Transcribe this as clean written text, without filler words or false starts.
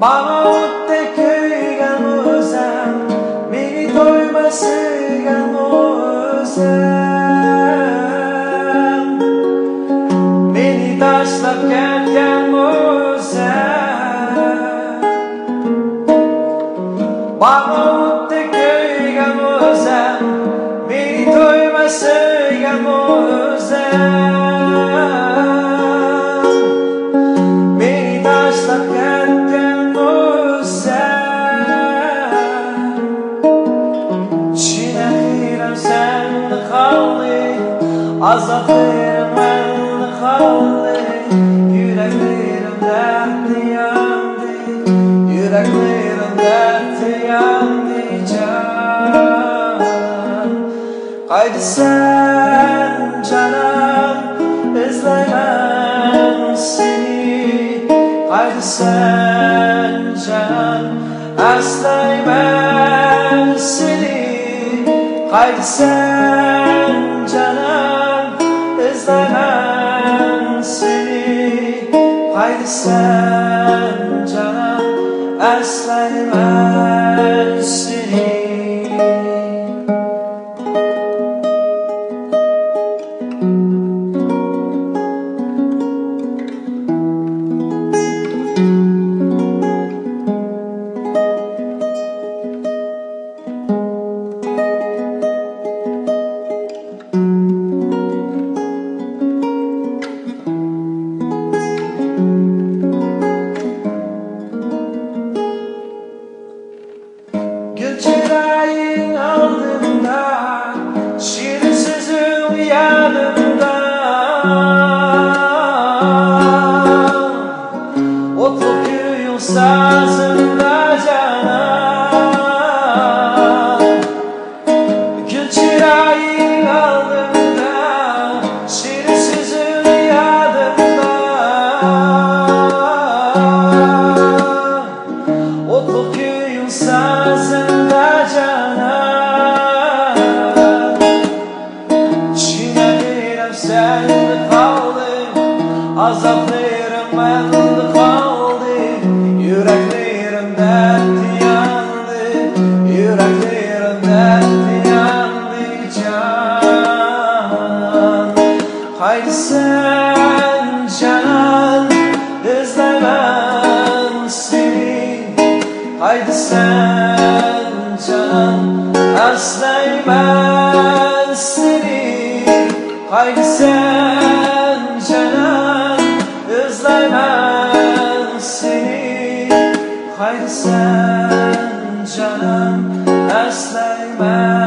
Bana o'tdek kuygan o'zim, meni to'ymasin o'zim, meni tashlab ketgan o'zim. Bana o'tdek kuygan o'zim, meni to'ymasin o'zim, meni tashlab ketgan azaplarım bende kaldı, yüreklerim dertli yandı, yüreklerim dertli yandı can. Kaydı sen canım, izlemem seni. Kaydı sen canım, eslemem seni. Kaydı sen canım, izlemem seni. Haydi sen canım, eslemem seni. Çırağın aldığımda, şirin sözün yanımda, otlu köyün sazında canım. Gül çırağın aldığımda, şirin sözün yanımda, otlu köyün sazında. Azaplarım bende kaldı, yüreklerim dertli yandı, yüreklerim dertli yandı can. Haydi sen canım, izlemem seni. Haydi sen canım, eslemem seni. Haydi sen canım, izlemem seni. Haydi sen canım, eslemem